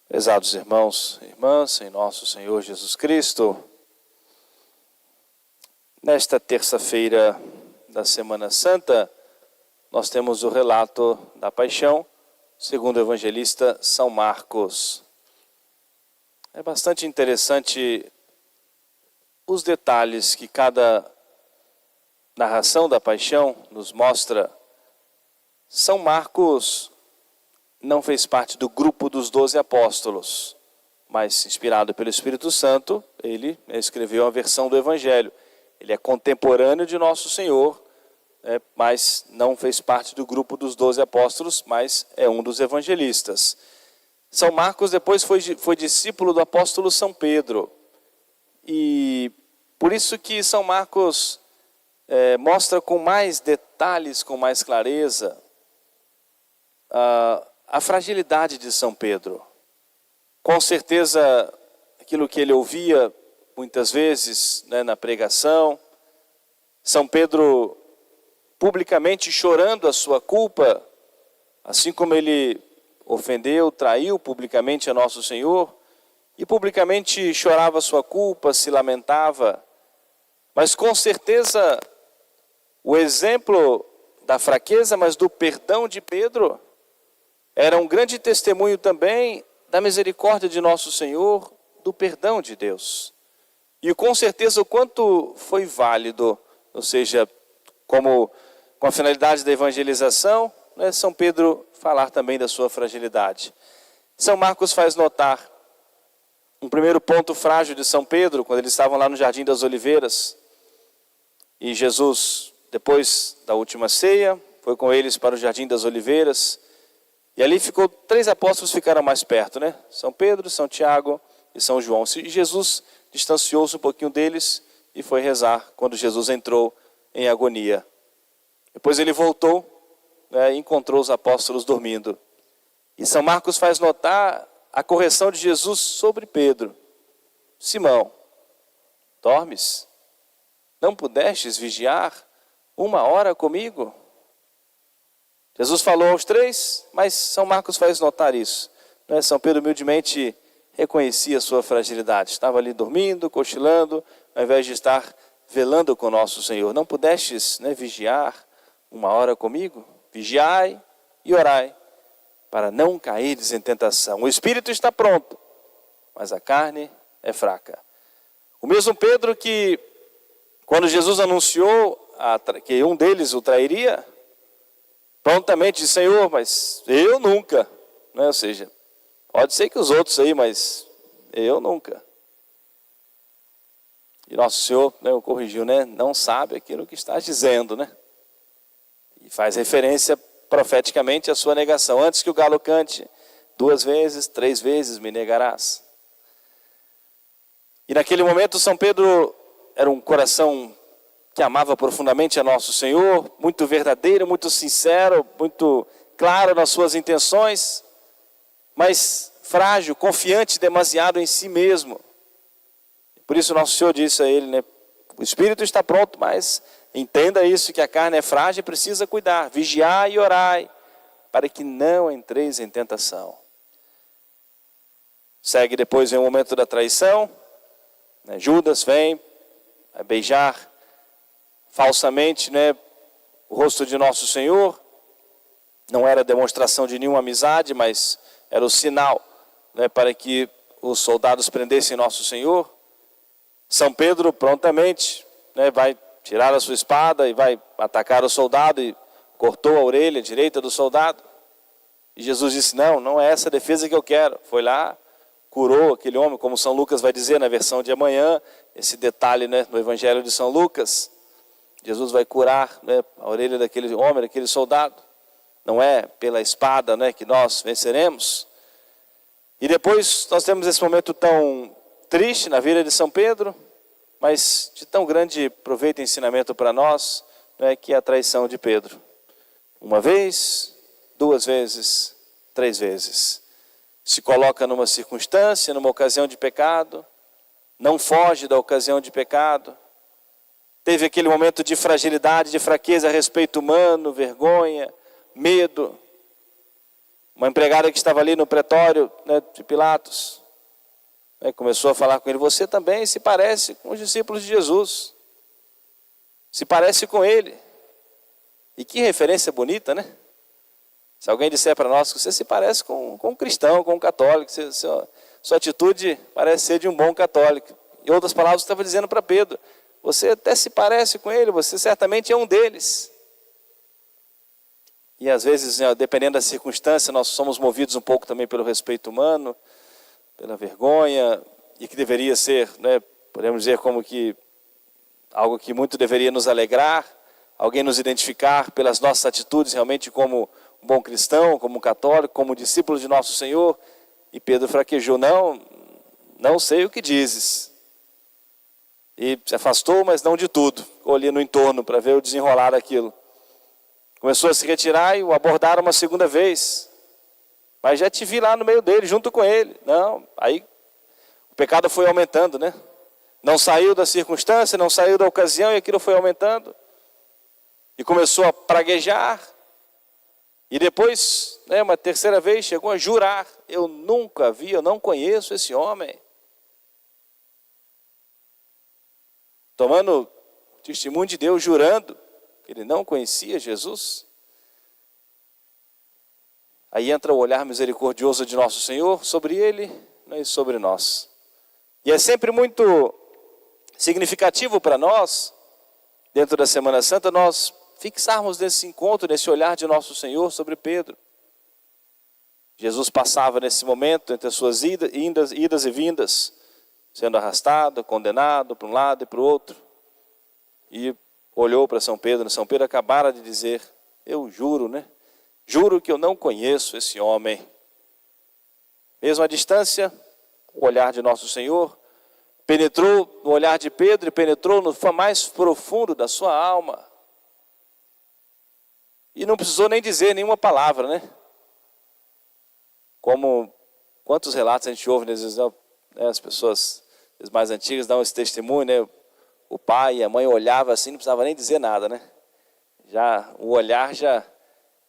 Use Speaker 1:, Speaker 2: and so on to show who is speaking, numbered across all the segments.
Speaker 1: Prezados irmãos e irmãs, em nosso Senhor Jesus Cristo, nesta terça-feira da Semana Santa, nós temos o relato da paixão, segundo o evangelista São Marcos. É bastante interessante os detalhes que cada narração da paixão nos mostra. São Marcos não fez parte do grupo dos 12 apóstolos, mas inspirado pelo Espírito Santo, ele escreveu a versão do Evangelho. Ele é contemporâneo de Nosso Senhor, mas não fez parte do grupo dos 12 apóstolos, mas é um dos evangelistas. São Marcos depois foi discípulo do apóstolo São Pedro. E por isso que São Marcos mostra com mais detalhes, com mais clareza, a fragilidade de São Pedro. Com certeza, aquilo que ele ouvia muitas vezes na pregação, São Pedro publicamente chorando a sua culpa, assim como ele ofendeu, traiu publicamente a Nosso Senhor, e publicamente chorava a sua culpa, se lamentava. Mas com certeza, o exemplo da fraqueza, mas do perdão de Pedro, era um grande testemunho também da misericórdia de Nosso Senhor, do perdão de Deus. E com certeza o quanto foi válido, ou seja, com a finalidade da evangelização, São Pedro falar também da sua fragilidade. São Marcos faz notar um primeiro ponto frágil de São Pedro, quando eles estavam lá no Jardim das Oliveiras. E Jesus, depois da última ceia, foi com eles para o Jardim das Oliveiras. E ali três apóstolos ficaram mais perto, São Pedro, São Tiago e São João. E Jesus distanciou-se um pouquinho deles e foi rezar quando Jesus entrou em agonia. Depois ele voltou e encontrou os apóstolos dormindo. E São Marcos faz notar a correção de Jesus sobre Pedro. Simão, dormes? Não pudestes vigiar 1 hora comigo? Jesus falou aos três, mas São Marcos faz notar isso. São Pedro humildemente reconhecia a sua fragilidade. Estava ali dormindo, cochilando, ao invés de estar velando com Nosso Senhor. Não pudestes vigiar 1 hora comigo? Vigiai e orai, para não cairdes em tentação. O espírito está pronto, mas a carne é fraca. O mesmo Pedro que, quando Jesus anunciou que um deles o trairia, prontamente disse: Senhor, mas eu nunca. Ou seja, pode ser que os outros aí, mas eu nunca. E Nosso Senhor o corrigiu, não sabe aquilo que está dizendo, E faz referência profeticamente à sua negação. Antes que o galo cante 2 vezes, 3 vezes me negarás. E naquele momento São Pedro era um coração que amava profundamente a Nosso Senhor, muito verdadeiro, muito sincero, muito claro nas suas intenções, mas frágil, confiante demasiado em si mesmo. Por isso Nosso Senhor disse a ele, o espírito está pronto, mas entenda isso, que a carne é frágil e precisa cuidar. Vigiai e orai, para que não entreis em tentação. Segue depois em um momento da traição, Judas vem beijar falsamente o rosto de Nosso Senhor. Não era demonstração de nenhuma amizade, mas era o sinal para que os soldados prendessem Nosso Senhor. São Pedro prontamente vai tirar a sua espada e vai atacar o soldado e cortou a orelha direita do soldado. E Jesus disse: não é essa a defesa que eu quero. Foi lá, curou aquele homem, como São Lucas vai dizer na versão de amanhã, esse detalhe no Evangelho de São Lucas. Jesus vai curar a orelha daquele homem, daquele soldado. Não é pela espada que nós venceremos. E depois nós temos esse momento tão triste na vida de São Pedro, mas de tão grande proveito e ensinamento para nós, que é a traição de Pedro. 1 vez, 2 vezes, 3 vezes. Se coloca numa circunstância, numa ocasião de pecado, não foge da ocasião de pecado. Teve aquele momento de fragilidade, de fraqueza, respeito humano, vergonha, medo. Uma empregada que estava ali no pretório, né, de Pilatos, né, começou a falar com ele: você também se parece com os discípulos de Jesus. Se parece com ele. E que referência bonita, né? Se alguém disser para nós que você se parece com um cristão, com um católico, sua atitude parece ser de um bom católico. Em outras palavras, estava dizendo para Pedro: você até se parece com ele, você certamente é um deles. E às vezes, dependendo da circunstância, nós somos movidos um pouco também pelo respeito humano, pela vergonha, e que deveria ser, né, podemos dizer como que algo que muito deveria nos alegrar, alguém nos identificar pelas nossas atitudes realmente como um bom cristão, como um católico, como um discípulo de nosso Senhor. E Pedro fraquejou: não sei o que dizes. E se afastou, mas não de tudo. Ficou ali no entorno para ver o desenrolar daquilo. Começou a se retirar e o abordaram uma segunda vez. Mas já te vi lá no meio dele, junto com ele. Não, aí o pecado foi aumentando, né? Não saiu da circunstância, não saiu da ocasião, e aquilo foi aumentando. E começou a praguejar. E depois, né, uma terceira vez, chegou a jurar: eu nunca vi, eu não conheço esse homem. Tomando testemunho de Deus, jurando que ele não conhecia Jesus. Aí entra o olhar misericordioso de nosso Senhor sobre ele, né, e sobre nós. E é sempre muito significativo para nós, dentro da Semana Santa, nós fixarmos nesse encontro, nesse olhar de nosso Senhor sobre Pedro. Jesus passava nesse momento entre as suas idas e vindas, sendo arrastado, condenado para um lado e para o outro. E olhou para São Pedro. São Pedro acabara de dizer: eu juro, né? Juro que eu não conheço esse homem. Mesmo à distância, o olhar de nosso Senhor penetrou no olhar de Pedro e penetrou no mais profundo da sua alma. E não precisou nem dizer nenhuma palavra, né? Como quantos relatos a gente ouve, às vezes, né, as pessoas as mais antigas dão esse testemunho, né? O pai e a mãe olhavam assim, não precisava nem dizer nada, né? Já o olhar já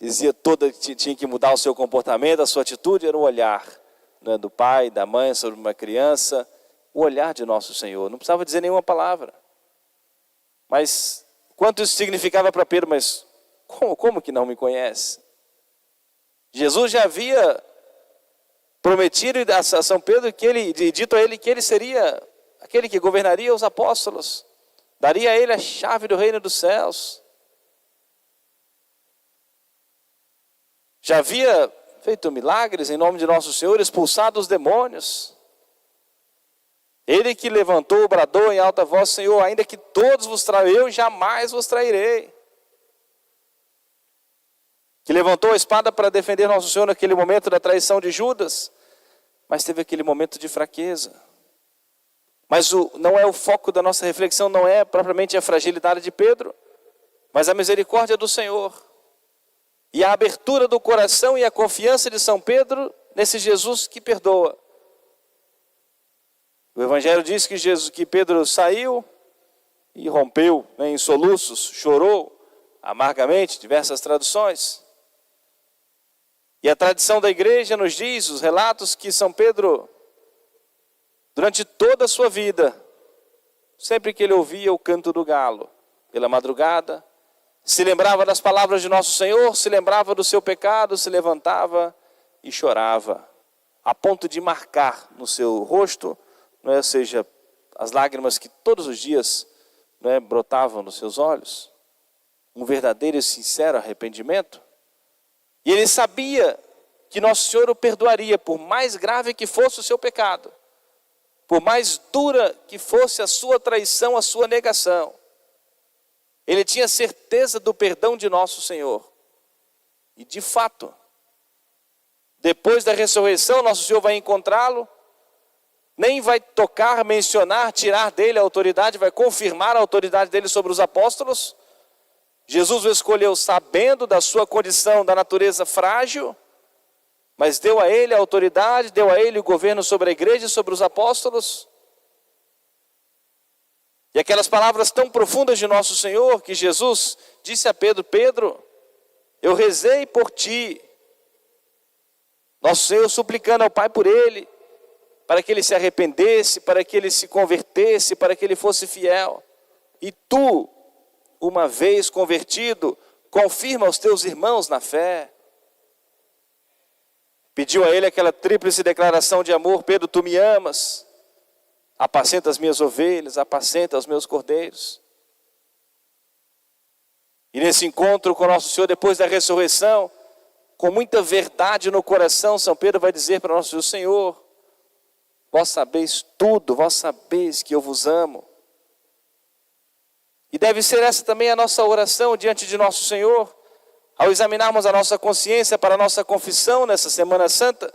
Speaker 1: dizia toda que tinha que mudar o seu comportamento, a sua atitude. Era o olhar, né, do pai, da mãe sobre uma criança. O olhar de nosso Senhor, não precisava dizer nenhuma palavra. Mas quanto isso significava para Pedro? Mas como que não me conhece? Jesus já havia prometido a São Pedro, dito a ele que ele seria aquele que governaria os apóstolos, daria a ele a chave do reino dos céus. Já havia feito milagres em nome de nosso Senhor, expulsado os demônios. Ele que levantou, bradou em alta voz: Senhor, ainda que todos vos traiam, eu jamais vos trairei. Que levantou a espada para defender nosso Senhor naquele momento da traição de Judas, mas teve aquele momento de fraqueza. Mas não é o foco da nossa reflexão, não é propriamente a fragilidade de Pedro, mas a misericórdia do Senhor. E a abertura do coração e a confiança de São Pedro nesse Jesus que perdoa. O Evangelho diz que Pedro saiu e rompeu, né, em soluços, chorou amargamente, diversas traduções. E a tradição da igreja nos diz, os relatos, que São Pedro, durante toda a sua vida, sempre que ele ouvia o canto do galo, pela madrugada, se lembrava das palavras de nosso Senhor, se lembrava do seu pecado, se levantava e chorava, a ponto de marcar no seu rosto, não é, ou seja, as lágrimas que todos os dias, não é, brotavam nos seus olhos, um verdadeiro e sincero arrependimento. E ele sabia que nosso Senhor o perdoaria, por mais grave que fosse o seu pecado, por mais dura que fosse a sua traição, a sua negação. Ele tinha certeza do perdão de nosso Senhor. E de fato, depois da ressurreição, nosso Senhor vai encontrá-lo, nem vai tocar, mencionar, tirar dele a autoridade, vai confirmar a autoridade dele sobre os apóstolos. Jesus o escolheu sabendo da sua condição, da natureza frágil, mas deu a ele a autoridade, deu a ele o governo sobre a igreja e sobre os apóstolos. E aquelas palavras tão profundas de nosso Senhor, que Jesus disse a Pedro: Pedro, eu rezei por ti, Nosso Senhor suplicando ao Pai por ele, para que ele se arrependesse, para que ele se convertesse, para que ele fosse fiel. E tu, uma vez convertido, confirma aos teus irmãos na fé. Pediu a ele aquela tríplice declaração de amor: Pedro, tu me amas, apacenta as minhas ovelhas, apacenta os meus cordeiros. E nesse encontro com nosso Senhor, depois da ressurreição, com muita verdade no coração, São Pedro vai dizer para nosso Senhor: vós sabeis tudo, vós sabeis que eu vos amo. E deve ser essa também a nossa oração diante de nosso Senhor, ao examinarmos a nossa consciência para a nossa confissão nessa Semana Santa,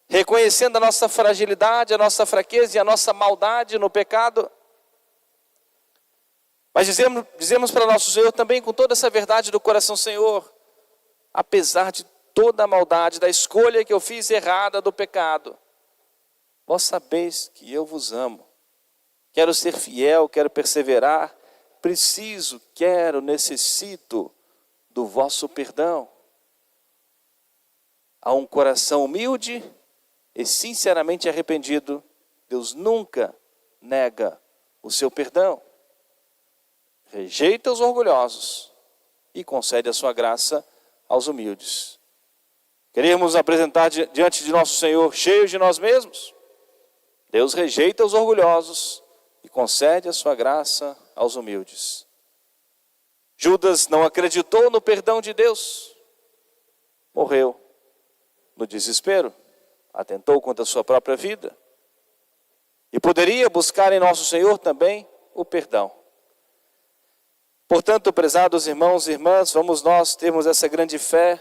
Speaker 1: reconhecendo a nossa fragilidade, a nossa fraqueza e a nossa maldade no pecado. Mas dizemos para nosso Senhor também com toda essa verdade do coração: Senhor, apesar de toda a maldade, da escolha que eu fiz errada do pecado, vós sabeis que eu vos amo. Quero ser fiel, quero perseverar, preciso, quero, necessito do vosso perdão. A um coração humilde e sinceramente arrependido, Deus nunca nega o seu perdão. Rejeita os orgulhosos e concede a sua graça aos humildes. Queremos apresentar diante de nosso Senhor cheios de nós mesmos? Deus rejeita os orgulhosos e concede a sua graça aos humildes. Judas não acreditou no perdão de Deus, morreu no desespero, atentou contra a sua própria vida e poderia buscar em nosso Senhor também o perdão. Portanto, prezados irmãos e irmãs, vamos nós termos essa grande fé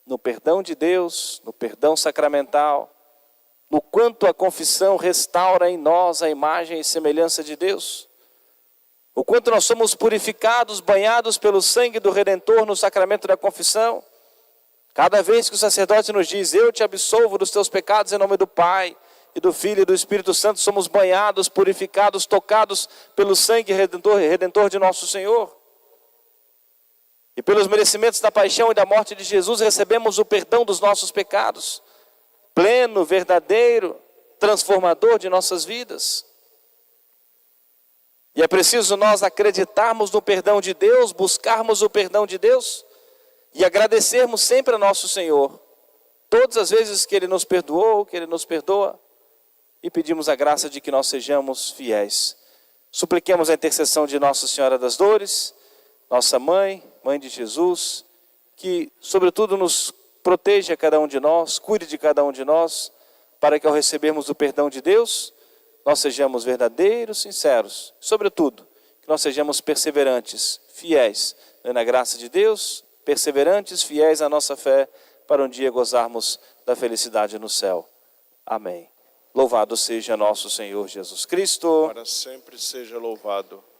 Speaker 1: no perdão de Deus, no perdão sacramental, no quanto a confissão restaura em nós a imagem e semelhança de Deus, o quanto nós somos purificados, banhados pelo sangue do Redentor no sacramento da confissão. Cada vez que o sacerdote nos diz: eu te absolvo dos teus pecados em nome do Pai, e do Filho e do Espírito Santo, somos banhados, purificados, tocados pelo sangue redentor de nosso Senhor. E pelos merecimentos da paixão e da morte de Jesus, recebemos o perdão dos nossos pecados, pleno, verdadeiro, transformador de nossas vidas. E é preciso nós acreditarmos no perdão de Deus, buscarmos o perdão de Deus e agradecermos sempre a nosso Senhor, todas as vezes que Ele nos perdoou, que Ele nos perdoa, e pedimos a graça de que nós sejamos fiéis. Supliquemos a intercessão de Nossa Senhora das Dores, nossa mãe, mãe de Jesus, que sobretudo nos proteja cada um de nós, cuide de cada um de nós, para que ao recebermos o perdão de Deus, nós sejamos verdadeiros, sinceros, sobretudo, que nós sejamos perseverantes, fiéis na graça de Deus, perseverantes, fiéis à nossa fé, para um dia gozarmos da felicidade no céu. Amém. Louvado seja nosso Senhor Jesus Cristo.
Speaker 2: Para sempre seja louvado.